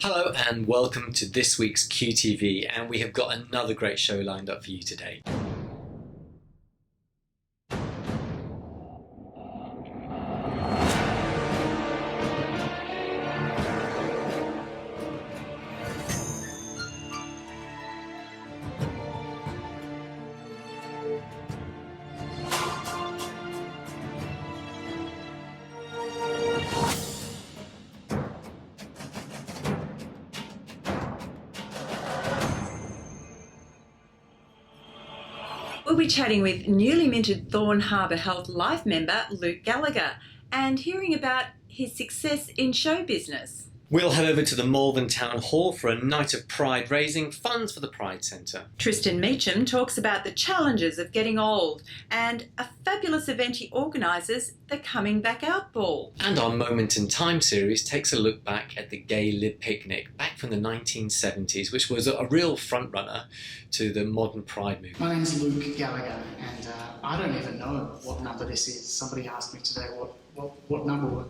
Hello and welcome to this week's QTV, and we have got another great show lined up for you today. We'll be chatting with newly minted Thorne Harbour Health Life member Luke Gallagher and hearing about his success in show business. We'll head over to the Malvern Town Hall for a night of pride raising funds for the Pride Centre. Tristan Meecham talks about the challenges of getting old and a fabulous event he organises, the Coming Back Out Ball. And our Moment in Time series takes a look back at the Gay Lib Picnic back from the 1970s, which was a real front-runner to the modern Pride movement. My name's Luke Gallagher, and I don't even know what number this is. Somebody asked me today what number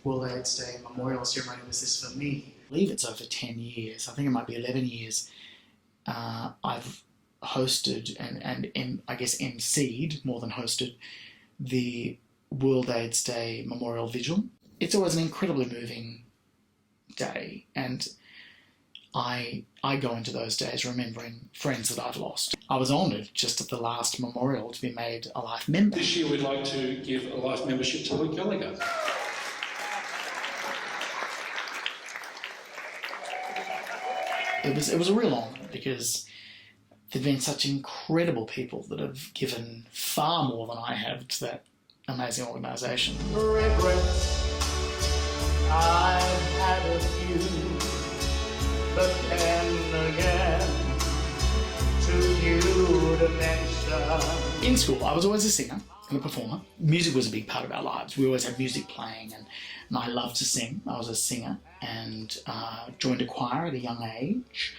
World AIDS Day memorial ceremony was this for me. I believe it's over 10 years. I think it might be 11 years. I've hosted and I guess emceed, more than hosted, the World AIDS Day Memorial Vigil. It's always an incredibly moving day, and I go into those days remembering friends that I've lost. I was honoured just at the last memorial to be made a life member. This year we'd like to give a life membership to Luke Gallagher. It was a real honour because there've been such incredible people that have given far more than I have to that amazing organisation. Regrets, I've had a few, but then again, to you to mention. In school, I was always a singer and a performer. Music was a big part of our lives. We always had music playing, and I loved to sing. I was a singer and joined a choir at a young age.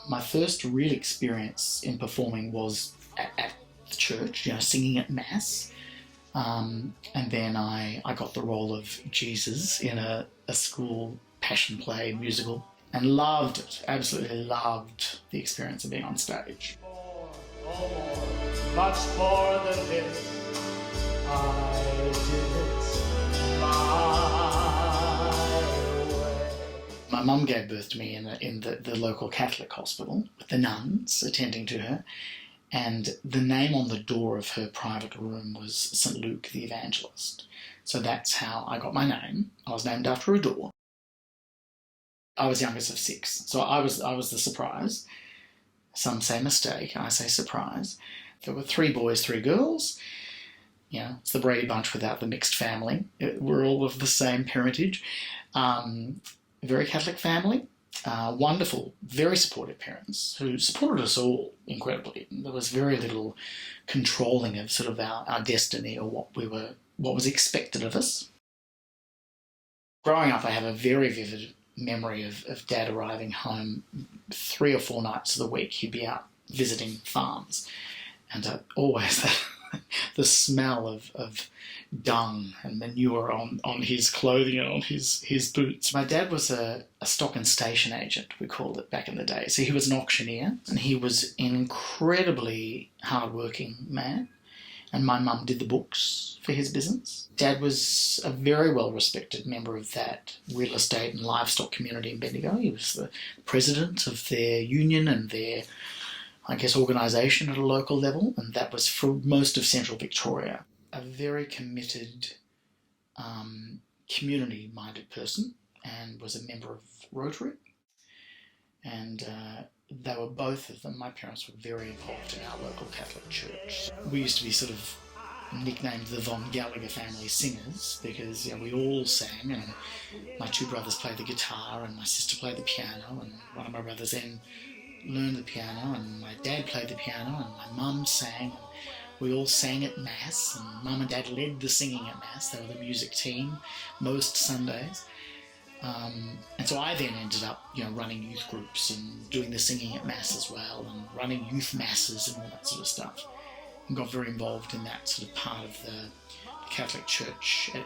My first real experience in performing was at the church, singing at Mass. And then I got the role of Jesus in a school passion play musical and loved it, absolutely loved the experience of being on stage. Much more than this, I did it my way. My mum gave birth to me in the local Catholic hospital with the nuns attending to her, and the name on the door of her private room was St. Luke the Evangelist. So that's how I got my name. I was named after a door. I was youngest of 6, so I was the surprise. Some say mistake, I say surprise. There were 3 boys, 3 girls. It's the Brady Bunch without the mixed family. We're all of the same parentage. Very Catholic family. Wonderful, very supportive parents who supported us all incredibly. There was very little controlling of sort of our destiny or what was expected of us. Growing up, I have a very vivid memory of Dad arriving home 3 or 4 nights of the week. He'd be out visiting farms, and always the smell of dung and manure on his clothing and on his boots. My dad was a stock and station agent, we called it back in the day. So he was an auctioneer, and he was an incredibly hard-working man. And my mum did the books for his business. Dad was a very well-respected member of that real estate and livestock community in Bendigo. He was the president of their union and their, organisation at a local level, and that was for most of central Victoria. A very committed, community-minded person, and was a member of Rotary. And they were, both of them, my parents were very involved in our local Catholic church. We used to be sort of nicknamed the Von Gallagher family singers because we all sang, and my 2 brothers played the guitar and my sister played the piano, and one of my brothers then learned the piano, and my dad played the piano, and my mum sang, and we all sang at Mass, and Mum and Dad led the singing at Mass. They were the music team most Sundays. And so I then ended up, running youth groups and doing the singing at Mass as well, and running youth masses and all that sort of stuff, and got very involved in that sort of part of the Catholic Church at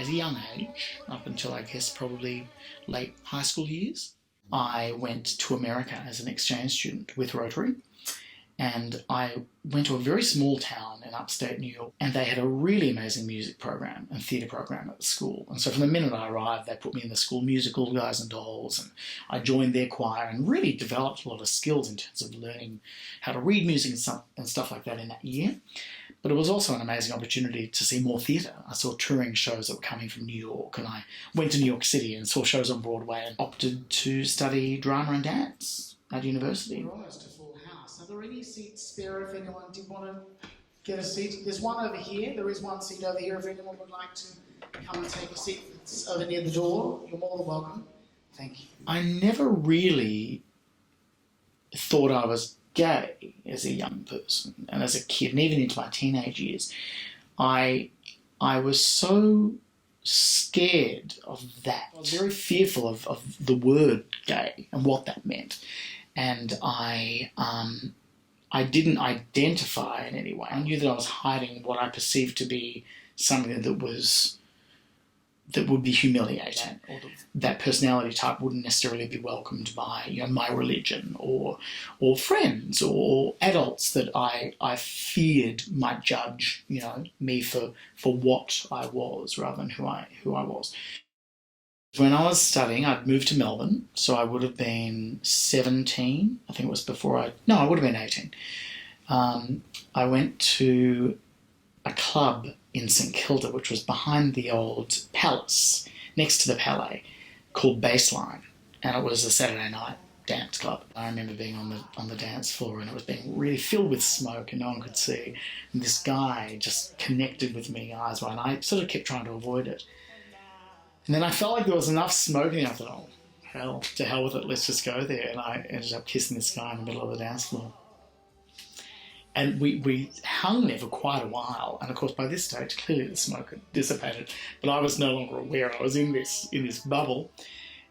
a young age, up until I guess probably late high school years. I went to America as an exchange student with Rotary, and I went to a very small town in upstate New York, and they had a really amazing music program and theatre program at the school. And so from the minute I arrived, they put me in the school musical, Guys and Dolls, and I joined their choir and really developed a lot of skills in terms of learning how to read music and stuff like that in that year. But it was also an amazing opportunity to see more theatre. I saw touring shows that were coming from New York, and I went to New York City and saw shows on Broadway and opted to study drama and dance at university. Almost a full house. Are there any seats spare if anyone did want to get a seat? There's one over here. There is one seat over here if anyone would like to come and take a seat. It's over near the door. You're more than welcome. Thank you. I never really thought I was gay as a young person and as a kid, and even into my teenage years. I was so scared of that. I was very fearful of the word gay and what that meant. And I didn't identify in any way. I knew that I was hiding what I perceived to be something that would be humiliating, or that personality type wouldn't necessarily be welcomed by my religion or friends or adults that I feared might judge me for what I was rather than who I was. When I was studying, I'd moved to Melbourne, so I would have been 17. I think it was I would have been 18. I went to a club in St Kilda, which was behind the old palace, next to the Palais, called Baseline, and it was a Saturday night dance club. I remember being on the dance floor, and it was being really filled with smoke, and no one could see. And this guy just connected with me eyes wide, and I sort of kept trying to avoid it. And then I felt like there was enough smoke, and I thought, oh, to hell with it, let's just go there. And I ended up kissing this guy in the middle of the dance floor. And we hung there for quite a while, and of course by this stage clearly the smoke had dissipated, but I was no longer aware I was in this bubble.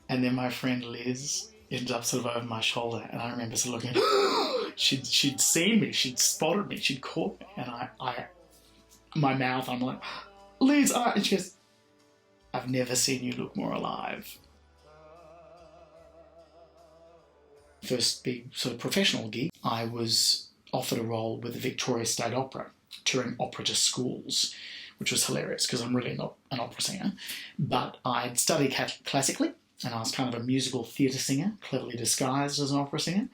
And then my friend Liz ended up sort of over my shoulder, and I remember sort of looking. she'd seen me, she'd spotted me, she'd caught me, and I'm like, Liz, and she goes, I've never seen you look more alive. First big sort of professional gig, I was offered a role with the Victoria State Opera, touring opera to schools, which was hilarious because I'm really not an opera singer. But I'd studied classically, and I was kind of a musical theatre singer, cleverly disguised as an opera singer.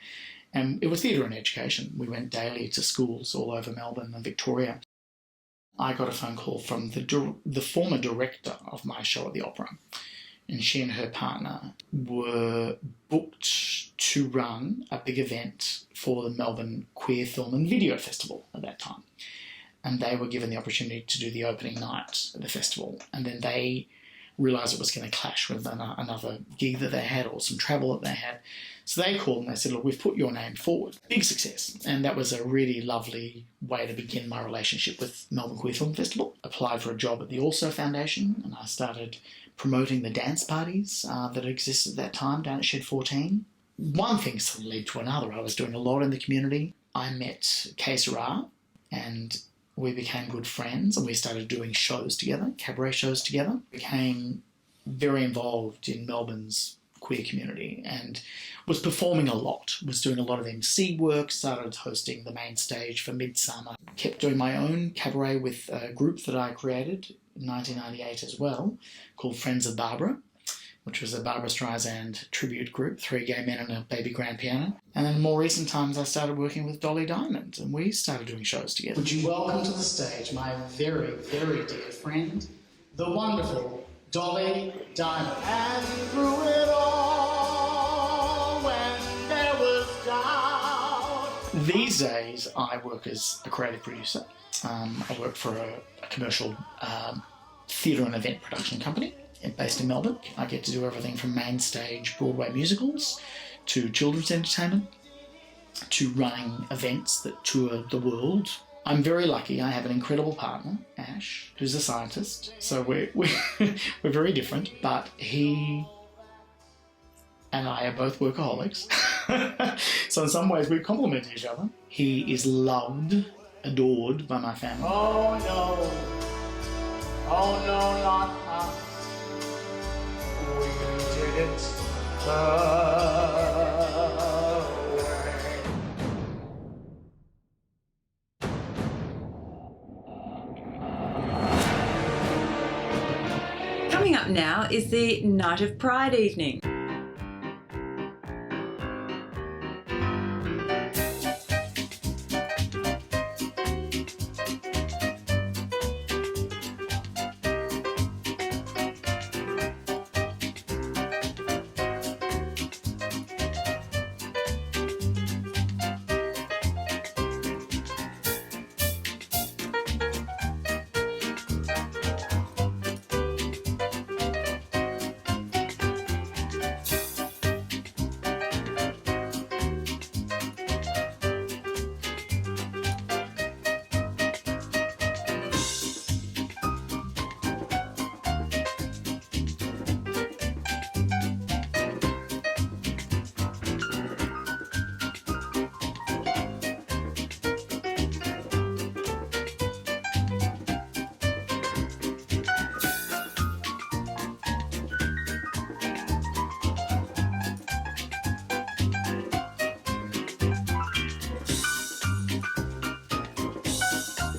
And it was theatre and education. We went daily to schools all over Melbourne and Victoria. I got a phone call from the former director of my show at the opera, and she and her partner were booked to run a big event for the Melbourne Queer Film and Video Festival at that time. And they were given the opportunity to do the opening night at the festival. And then they realised it was going to clash with another gig that they had or some travel that they had. So they called and they said, look, we've put your name forward. Big success. And that was a really lovely way to begin my relationship with Melbourne Queer Film Festival. Applied for a job at the Also Foundation, and I started promoting the dance parties that existed at that time down at Shed 14. One thing sort of led to another. I was doing a lot in the community. I met Kay Sarah, and we became good friends, and we started doing shows together, cabaret shows together. Became very involved in Melbourne's queer community and was performing a lot, was doing a lot of MC work, started hosting the main stage for Midsummer. Kept doing my own cabaret with a group that I created in 1998 as well, called Friends of Barbara, which was a Barbra Streisand tribute group, 3 gay men and a baby grand piano. And then in more recent times, I started working with Dolly Diamond, and we started doing shows together. Would you welcome to the stage my very, very dear friend, the wonderful Dolly Diamond. And through it all, when there was doubt. These days, I work as a creative producer. I work for a commercial theatre and event production company based in Melbourne. I get to do everything from main stage Broadway musicals to children's entertainment to running events that tour the world. I'm very lucky. I have an incredible partner, Ash, who's a scientist. So we're very different, but he and I are both workaholics. So in some ways we complement each other. He is loved, adored by my family. Oh no, Oh no, not us. We did it her way. Coming up now is the Night of Pride evening.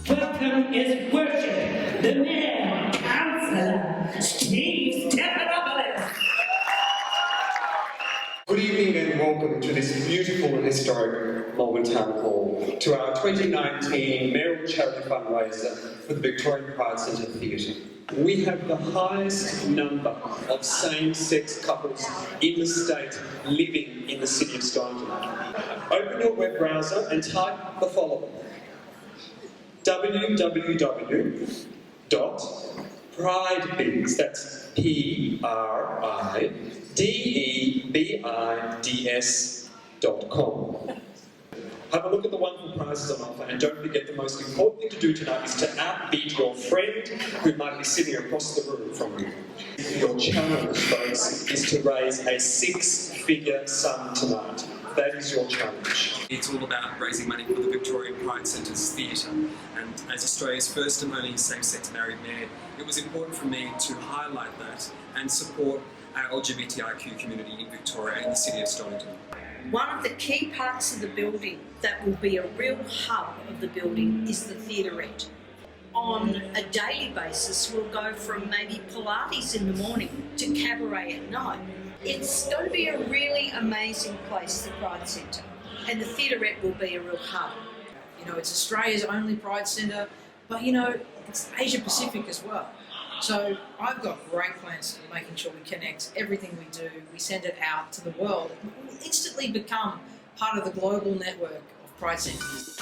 Welcome is worship, the Mayor, Councillor Steve Stephanopoulos. Good evening and welcome to this beautiful and historic Melbourne Town Hall, to our 2019 mayoral charity fundraiser for the Victorian Pride Centre Theatre. We have the highest number of same-sex couples in the state living in the city of Stonyton. Open your web browser and type the following: www.pridebids, that's pridebids.com. Have a look at the wonderful prizes on offer, and don't forget the most important thing to do tonight is to outbid your friend who might be sitting across the room from you. Your challenge, folks, is to raise a six-figure sum tonight. That is your challenge. It's all about raising money for the Victorian Pride Centre's theatre, and as Australia's first and only same-sex married mayor, it was important for me to highlight that and support our LGBTIQ community in Victoria and the city of Stonyton. One of the key parts of the building that will be a real hub of the building is the theaterette. On a daily basis, we'll go from maybe Pilates in the morning to cabaret at night. It's going to be a really amazing place, the Pride Centre, and the theaterette will be a real hub. You know, it's Australia's only Pride Centre, but you know, it's Asia Pacific as well. So I've got great plans for making sure we connect everything we do, we send it out to the world, and we'll instantly become part of the global network of Pride Centres.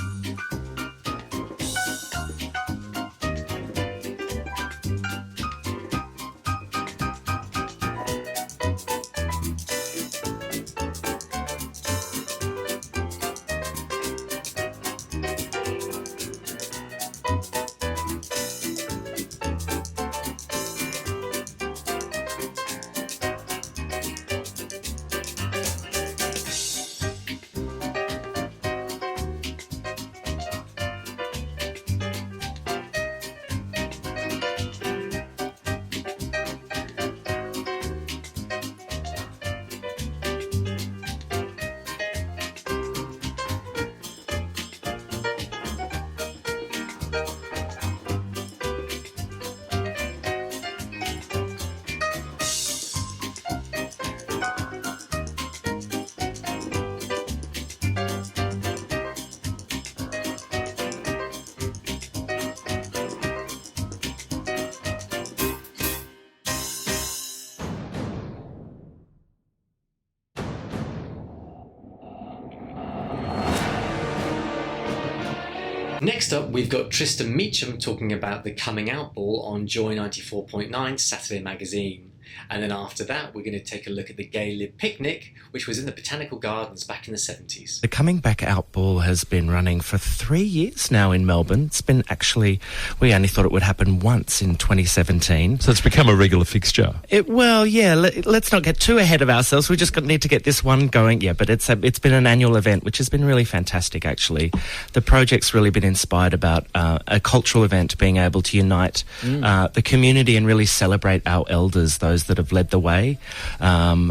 Next up, we've got Tristan Meecham talking about the Coming Out Ball on Joy 94.9 Saturday Magazine. And then after that, we're going to take a look at the Gay Lib Picnic, which was in the Botanical Gardens back in the 70s. The Coming Back Out Ball has been running for 3 years now in Melbourne. It's been we only thought it would happen once in 2017. So it's become a regular fixture. Let's not get too ahead of ourselves. We just need to get this one going. Yeah, but it's been an annual event, which has been really fantastic, actually. The project's really been inspired about a cultural event being able to unite the community and really celebrate our elders, those that have led the way,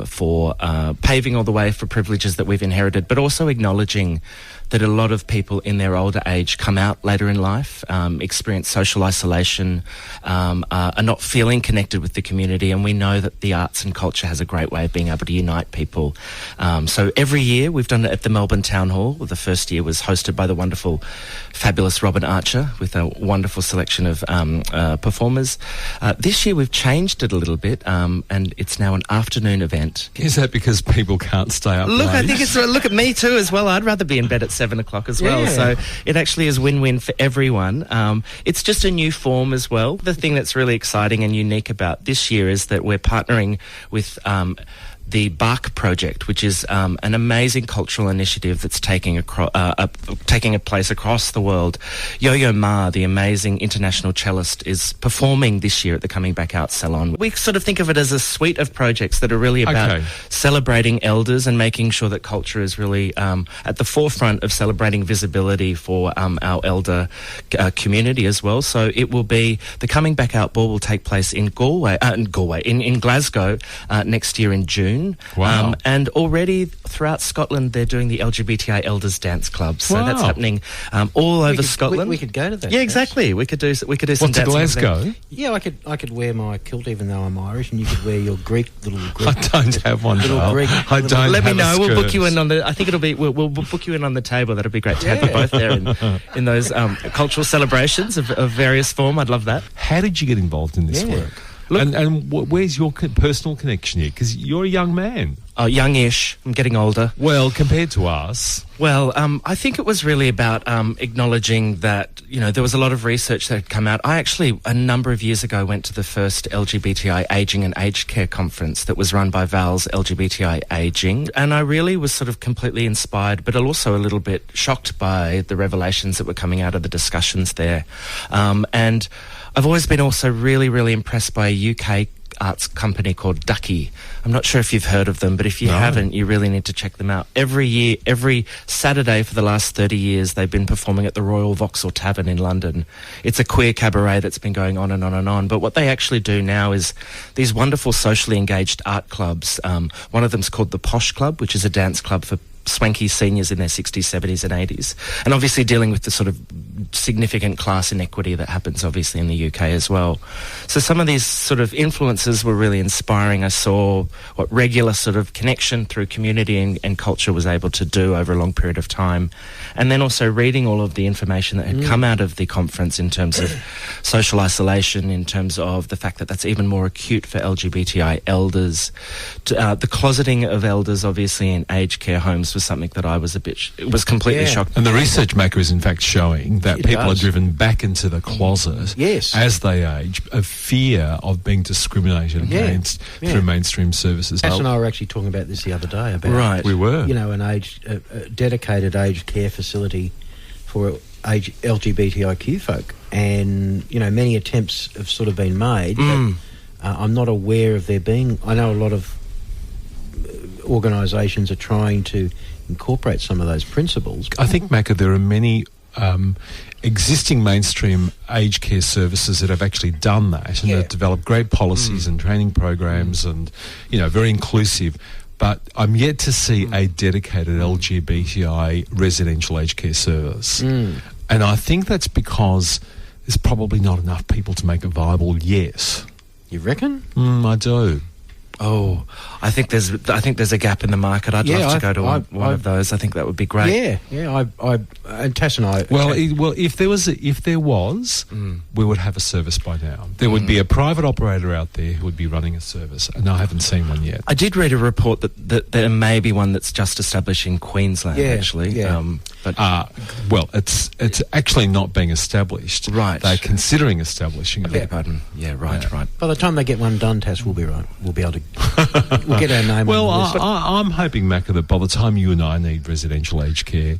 for paving all the way for privileges that we've inherited, but also acknowledging that a lot of people in their older age come out later in life, experience social isolation, are not feeling connected with the community, and we know that the arts and culture has a great way of being able to unite people. So every year we've done it at the Melbourne Town Hall. The first year was hosted by the wonderful, fabulous Robin Archer with a wonderful selection of performers. This year we've changed it a little bit, and it's now an afternoon event. Is that because people can't stay up Look, late? I think it's look at me too as well. I'd rather be in bed at 7 o'clock as well. Yeah. So it actually is win-win for everyone. It's just a new form as well. The thing that's really exciting and unique about this year is that we're partnering with the Bark Project, which is an amazing cultural initiative that's taking a place across the world. Yo-Yo Ma, the amazing international cellist, is performing this year at the Coming Back Out Salon. We sort of think of it as a suite of projects that are really about celebrating elders and making sure that culture is really at the forefront of celebrating visibility for our elder community as well. So it will be, the Coming Back Out Ball will take place in in Glasgow next year in June. Wow. And already throughout Scotland, they're doing the LGBTI Elders Dance Club. So that's happening all over Scotland. We could go to that. Yeah, exactly. We could do some dancing. To Glasgow? Yeah, I could wear my kilt even though I'm Irish, and you could wear your little Greek. I don't have one. I don't. Let me have know. a We'll book skirt. you in on the. I think it'll be. We'll book you in on the table. That'll be great to have you both there in those cultural celebrations of various form. I'd love that. How did you get involved in this work? And where's your personal connection here? Because you're a young man. Oh, youngish. I'm getting older. Well, compared to us. Well, I think it was really about acknowledging that, there was a lot of research that had come out. I actually, a number of years ago, went to the first LGBTI Ageing and Aged Care conference that was run by Val's LGBTI Ageing. And I really was sort of completely inspired, but also a little bit shocked by the revelations that were coming out of the discussions there. And I've always been also really, really impressed by a UK arts company called Ducky. I'm not sure if you've heard of them, but if you haven't, you really need to check them out. Every year, every Saturday for the last 30 years, they've been performing at the Royal Vauxhall Tavern in London. It's a queer cabaret that's been going on and on and on. But what they actually do now is these wonderful socially engaged art clubs. One of them's called the Posh Club, which is a dance club for swanky seniors in their 60s, 70s and 80s. And obviously dealing with the sort of significant class inequity that happens obviously in the UK as well. So some of these sort of influences were really inspiring. I saw what regular sort of connection through community and culture was able to do over a long period of time. And then also reading all of the information that had come out of the conference in terms of social isolation, in terms of the fact that that's even more acute for LGBTI elders. The closeting of elders obviously in aged care homes was something that I was completely shocked. And the research maker is in fact showing that people are driven back into the closet as they age, of fear of being discriminated against through mainstream services. Cass and I were actually talking about this the other day about we were a dedicated aged care facility for LGBTIQ folk, and many attempts have sort of been made, but I'm not aware of there being. I know a lot of organisations are trying to incorporate some of those principles. I think, Macca, there are many existing mainstream aged care services that have actually done that and have developed great policies and training programs and, very inclusive. But I'm yet to see a dedicated LGBTI residential aged care service. And I think that's because there's probably not enough people to make it viable yet. You reckon? I do. Oh, I think there's a gap in the market. I'd love to go to one of those. I think that would be great. Yeah. And Tass and I... Well, if there was, we would have a service by now. There would be a private operator out there who would be running a service, and I haven't seen one yet. I did read a report that there may be one that's just established in Queensland, actually. Yeah. Well, it's actually not being established. Right. They're considering establishing it. I beg your pardon. Yeah, right. By the time they get one done, Tass, we'll be right. We'll be able to... we'll get our name well, on the list. I'm hoping, Macca, that by the time you and I need residential aged care,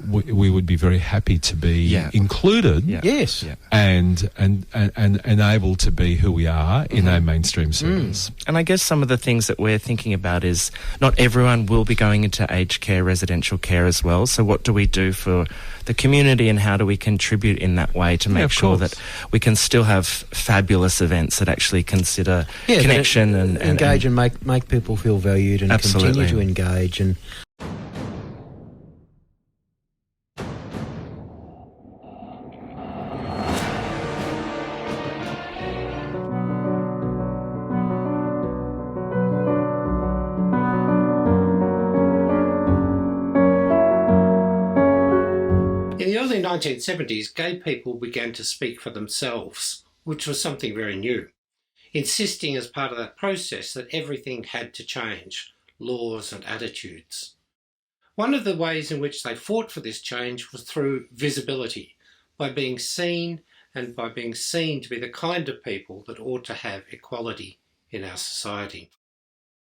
we would be very happy to be included, yes, and able to be who we are in a mainstream service. And I guess some of the things that we're thinking about is not everyone will be going into aged care, residential care as well. So what do we do for the community, and how do we contribute in that way to make sure that we can still have fabulous events that actually consider connection and engage and make people feel valued and continue to engage and. In the early 1970s, gay people began to speak for themselves, which was something very new, insisting as part of that process that everything had to change, laws and attitudes. One of the ways in which they fought for this change was through visibility, by being seen and by being seen to be the kind of people that ought to have equality in our society.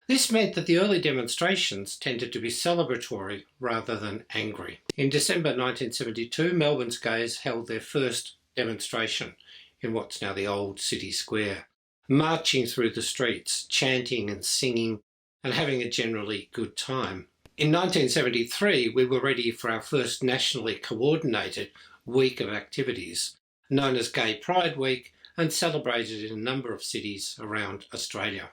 This meant that the early demonstrations tended to be celebratory rather than angry. In December 1972, Melbourne's gays held their first demonstration in what's now the old city square, marching through the streets, chanting and singing and having a generally good time. In 1973, we were ready for our first nationally coordinated week of activities, known as Gay Pride Week, and celebrated in a number of cities around Australia.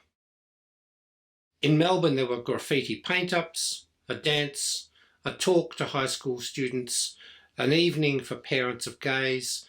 In Melbourne, there were graffiti paint-ups, a dance, a talk to high school students, an evening for parents of gays.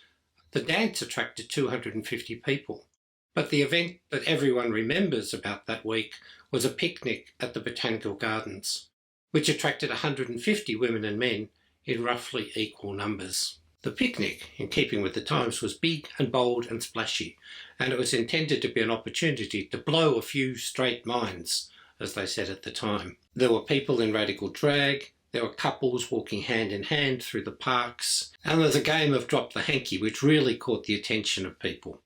The dance attracted 250 people, but the event that everyone remembers about that week was a picnic at the Botanical Gardens, which attracted 150 women and men in roughly equal numbers. The picnic, in keeping with the times, was big and bold and splashy, and it was intended to be an opportunity to blow a few straight minds, as they said at the time. There were people in radical drag, there were couples walking hand in hand through the parks, and there was a game of drop the hanky which really caught the attention of people.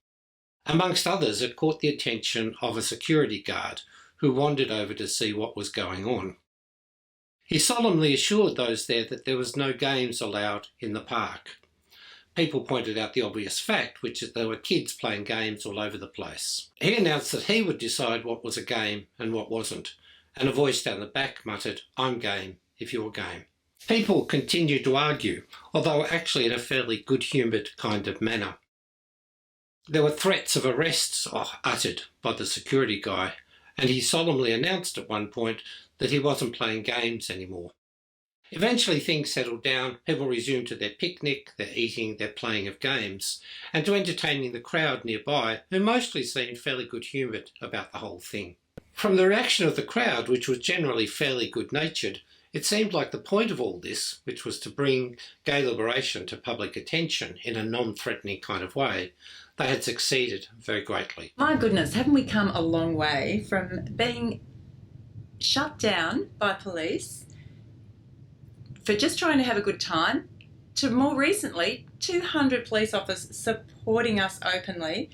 Amongst others, it caught the attention of a security guard who wandered over to see what was going on. He solemnly assured those there that there was no games allowed in the park. People pointed out the obvious fact, which is there were kids playing games all over the place. He announced that he would decide what was a game and what wasn't, and a voice down the back muttered, "I'm game if you're game." People continued to argue, although actually in a fairly good-humoured kind of manner. There were threats of arrests uttered by the security guy, and he solemnly announced at one point that he wasn't playing games anymore. Eventually things settled down, people resumed to their picnic, their eating, their playing of games, and to entertaining the crowd nearby, who mostly seemed fairly good-humoured about the whole thing. From the reaction of the crowd, which was generally fairly good-natured, it seemed like the point of all this, which was to bring gay liberation to public attention in a non-threatening kind of way, they had succeeded very greatly. My goodness, haven't we come a long way from being shut down by police for just trying to have a good time, to more recently 200 police officers supporting us openly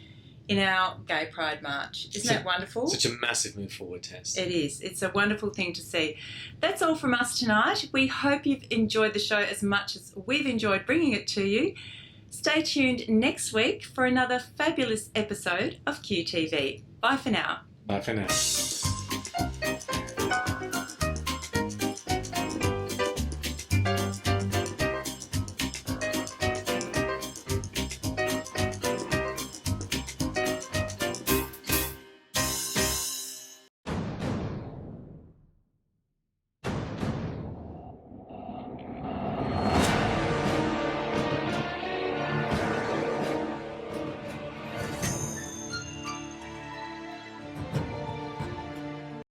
in our Gay Pride March. Isn't that wonderful? Such a massive move forward, Tess. It is. It's a wonderful thing to see. That's all from us tonight. We hope you've enjoyed the show as much as we've enjoyed bringing it to you. Stay tuned next week for another fabulous episode of QTV. Bye for now. Bye for now.